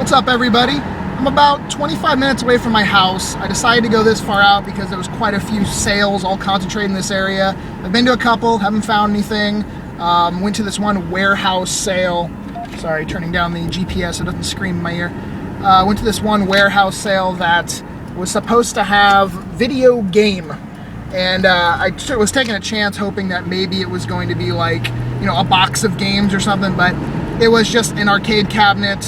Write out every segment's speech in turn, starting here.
What's up, everybody? I'm about 25 minutes away from my house. I decided to go this far out because there was quite a few sales all concentrated in this area. I've been to a couple, haven't found anything. Went to this one warehouse sale. Sorry, turning down the GPS so it doesn't scream in my ear. Went to this one warehouse sale that was supposed to have video game. And I was taking a chance hoping that maybe it was going to be like, you know, a box of games or something, but it was just an arcade cabinet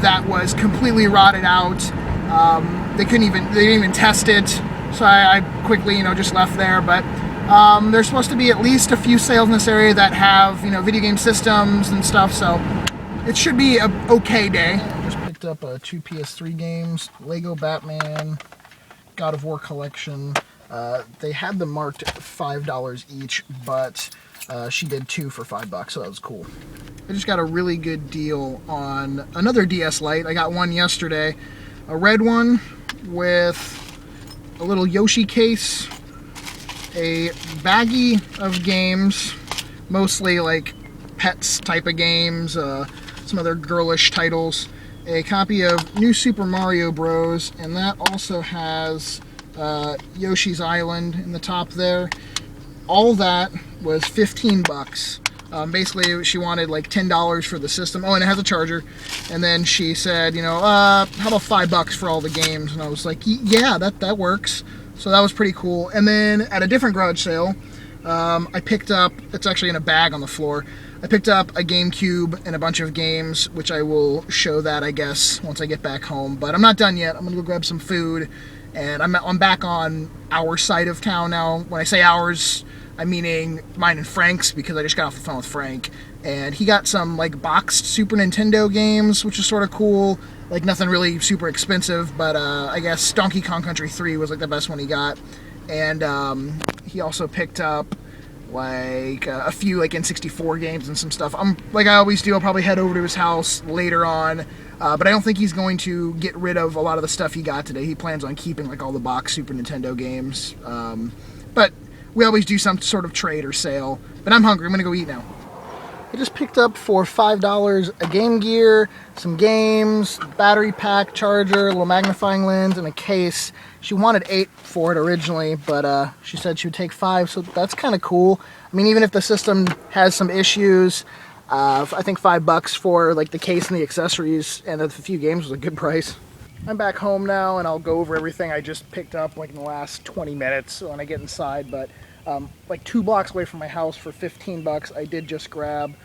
that was completely rotted out. They didn't even test it, so I quickly, you know, just left there. But there's supposed to be at least a few sales in this area that have, you know, video game systems and stuff, so it should be an okay day. I just picked up 2 PS3 games, Lego Batman, God of War Collection. They had them marked $5 each, but she did 2 for $5, so that was cool. I just got a really good deal on another DS Lite. I got one yesterday, a red one with a little Yoshi case, a baggie of games, mostly like pets type of games, some other girlish titles, a copy of New Super Mario Bros, and that also has Yoshi's Island in the top there. All that was $15. Basically, she wanted like $10 for the system. Oh, and it has a charger. And then she said, you know, how about $5 for all the games? And I was like, yeah, that works. So that was pretty cool. And then at a different garage sale, I picked up, it's actually in a bag on the floor, I picked up a GameCube and a bunch of games, which I will show that, I guess, once I get back home. But I'm not done yet. I'm going to go grab some food. And I'm back on our side of town now. When I say ours, I'm meaning mine and Frank's, because I just got off the phone with Frank. And he got some, like, boxed Super Nintendo games, which is sort of cool. Like, nothing really super expensive, but I guess Donkey Kong Country 3 was, like, the best one he got. And he also picked up, like, a few, like, N64 games and some stuff. Like I always do, I'll probably head over to his house later on. But I don't think he's going to get rid of a lot of the stuff he got today. He plans on keeping, like, all the box Super Nintendo games. But we always do some sort of trade or sale. But I'm hungry. I'm going to go eat now. I just picked up for $5 a Game Gear, some games, battery pack, charger, a little magnifying lens, and a case. She wanted 8 for it originally, but she said she would take 5, so that's kind of cool. I mean, even if the system has some issues, I think $5 for like the case and the accessories and a few games was a good price. I'm back home now, and I'll go over everything I just picked up like in the last 20 minutes when I get inside. But like 2 blocks away from my house for $15, I did just grab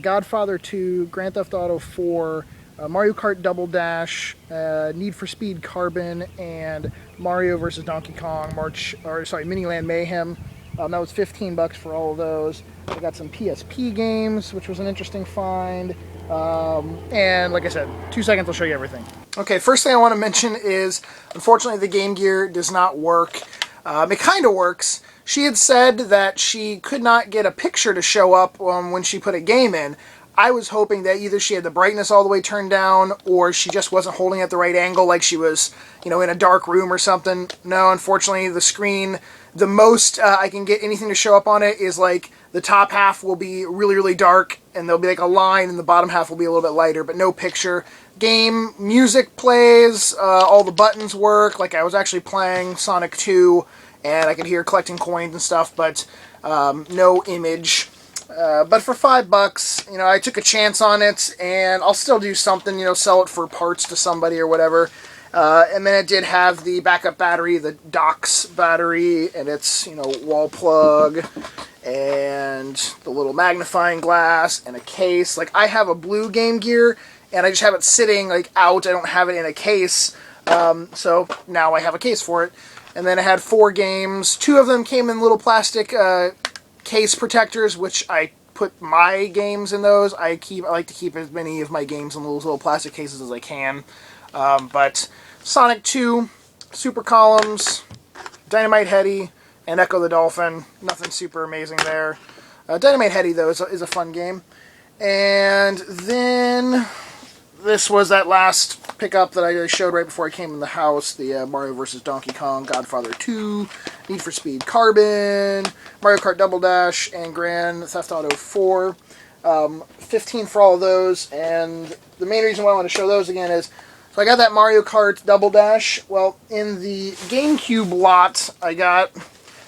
Godfather 2, Grand Theft Auto 4, Mario Kart Double Dash, Need for Speed Carbon, and Mario vs. Donkey Kong Miniland Mayhem. That was $15 for all of those. I got some PSP games, which was an interesting find. And like I said, 2 seconds, I'll show you everything. Okay, first thing I want to mention is, unfortunately, the Game Gear does not work. It kind of works. She had said that she could not get a picture to show up when she put a game in. I was hoping that either she had the brightness all the way turned down, or she just wasn't holding it at the right angle, like she was, you know, in a dark room or something. No, unfortunately, the screen, the most I can get anything to show up on it is like the top half will be really, really dark, and there'll be like a line, and the bottom half will be a little bit lighter, but no picture. Game, music plays, all the buttons work. Like I was actually playing Sonic 2, and I could hear collecting coins and stuff, but no image. But for $5, you know, I took a chance on it, and I'll still do something, you know, sell it for parts to somebody or whatever. And then it did have the backup battery, the docks battery, and its, you know, wall plug, and the little magnifying glass, and a case. Like, I have a blue Game Gear, and I just have it sitting, like, out. I don't have it in a case, so now I have a case for it. And then I had 4 games. 2 of them came in little plastic case protectors, which I put my games in those. I like to keep as many of my games in those little plastic cases as I can. But Sonic 2, Super Columns, Dynamite Headdy, and Echo the Dolphin. Nothing super amazing there. Dynamite Headdy, though, is a fun game. And then this was that last pickup that I showed right before I came in the house, the Mario vs. Donkey Kong, Godfather 2, Need for Speed Carbon, Mario Kart Double Dash, and Grand Theft Auto 4. 15 for all of those, and the main reason why I want to show those again is, so I got that Mario Kart Double Dash. Well, in the GameCube lot,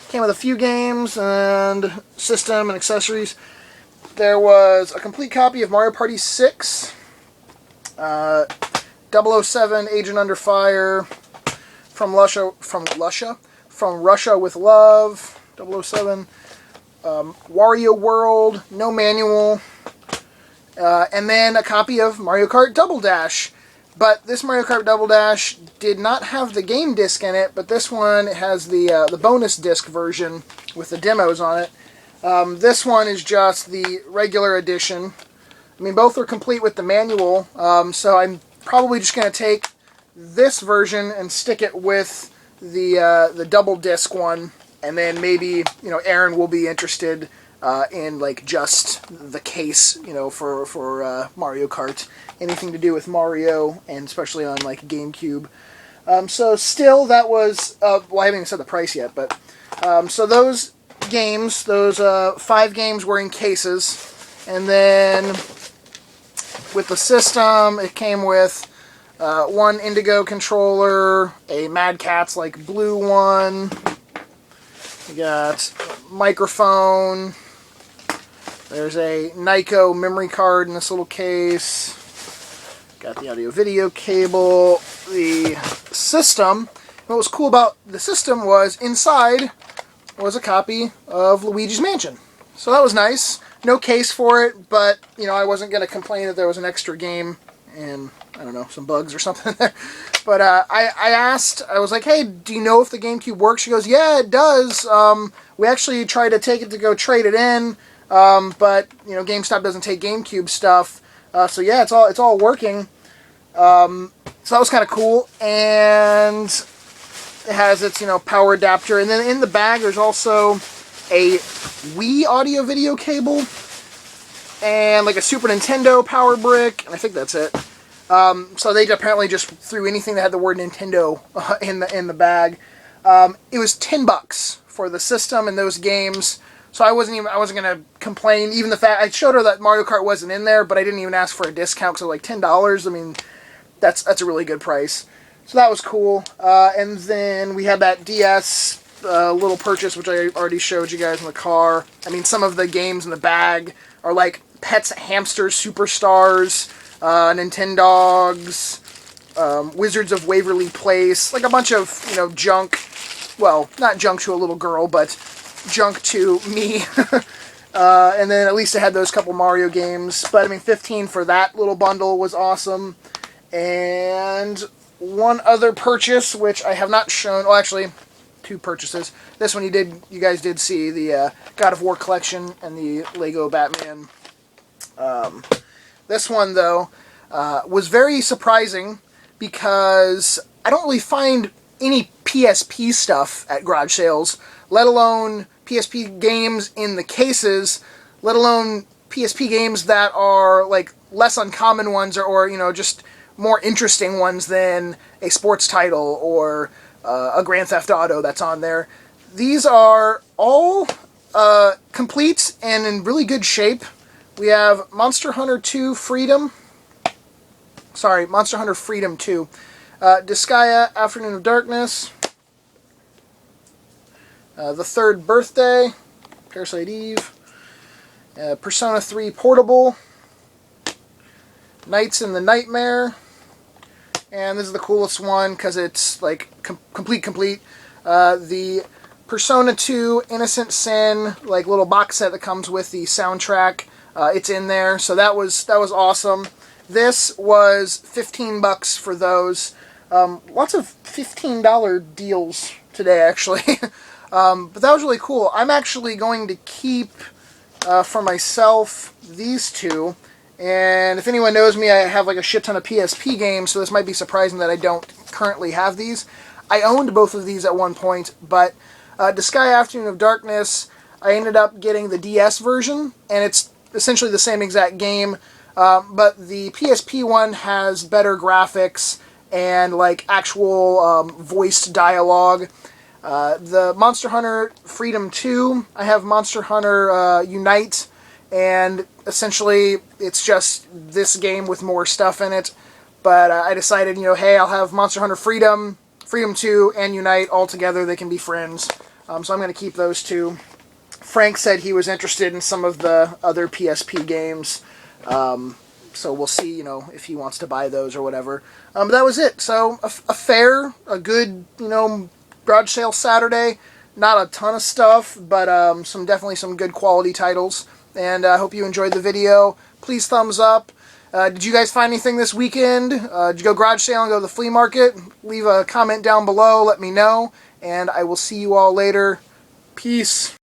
came with a few games and system and accessories. There was a complete copy of Mario Party 6, 007 Agent Under Fire, from Russia with Love, 007, Wario World, no manual, and then a copy of Mario Kart Double Dash. But this Mario Kart Double Dash did not have the game disc in it, but this one has the bonus disc version with the demos on it. This one is just the regular edition. I mean, both are complete with the manual, so I'm probably just going to take this version and stick it with the double disc one, and then maybe, you know, Aaron will be interested in like just the case, you know, for Mario Kart, anything to do with Mario, and especially on like GameCube. So still, that was well, I haven't even said the price yet, but so those games, those 5 games were in cases, and then with the system, it came with one Indigo controller, a Mad Catz like blue one. We got microphone. There's a Nyko memory card in this little case. Got the audio-video cable. The system. What was cool about the system was inside was a copy of Luigi's Mansion. So that was nice. No case for it, but you know, I wasn't going to complain that there was an extra game and, I don't know, some bugs or something there. But I asked, I was like, hey, do you know if the GameCube works? She goes, yeah, it does. We actually tried to take it to go trade it in, but you know, GameStop doesn't take GameCube stuff. So yeah, it's all working. So that was kind of cool, and it has its, you know, power adapter, and then in the bag there's also a Wii audio-video cable and like a Super Nintendo power brick, and I think that's it. So they apparently just threw anything that had the word Nintendo in the bag. It was $10 for the system and those games, so I wasn't gonna complain. Even the fact I showed her that Mario Kart wasn't in there, but I didn't even ask for a discount, so like $10. I mean, that's a really good price. So that was cool. And then we had that DS little purchase, which I already showed you guys in the car. I mean, some of the games in the bag are like Pets, Hamsters, Superstars, Nintendogs, Wizards of Waverly Place, like a bunch of, you know, junk. Well, not junk to a little girl, but junk to me. And then at least I had those couple Mario games. But I mean, 15 for that little bundle was awesome. And one other purchase, which I have not shown. Well, actually, 2 purchases. This one you guys did see, the God of War collection and the Lego Batman. This one, though, was very surprising because I don't really find any PSP stuff at garage sales, let alone PSP games in the cases, let alone PSP games that are like less uncommon ones, or you know, just more interesting ones than a sports title or a Grand Theft Auto that's on there. These are all complete and in really good shape. We have Monster Hunter 2 Freedom. Sorry, Monster Hunter Freedom 2. Disgaea Afternoon of Darkness. The Third Birthday. Parasite Eve. Persona 3 Portable. Nights in the Nightmare. And this is the coolest one because it's like complete. The Persona 2 Innocent Sin, like little box set that comes with the soundtrack. It's in there, so that was awesome. This was $15 for those. Lots of $15 deals today, actually. But that was really cool. I'm actually going to keep for myself these 2. And if anyone knows me, I have like a shit ton of PSP games, so this might be surprising that I don't currently have these. I owned both of these at one point, but Disgaea Afternoon of Darkness, I ended up getting the DS version, and it's essentially the same exact game, but the PSP one has better graphics and like actual voiced dialogue. The Monster Hunter Freedom 2, I have Monster Hunter Unite, and essentially it's just this game with more stuff in it. But I decided, hey, I'll have Monster Hunter Freedom, Freedom 2, and Unite all together. They can be friends. So I'm going to keep those two. Frank said he was interested in some of the other PSP games. So we'll see, if he wants to buy those or whatever. But that was it. So a good, garage sale Saturday. Not a ton of stuff, but definitely some good quality titles. And I hope you enjoyed the video. Please thumbs up. Did you guys find anything this weekend? Did you go garage sale and go to the flea market? Leave a comment down below. Let me know. And I will see you all later. Peace.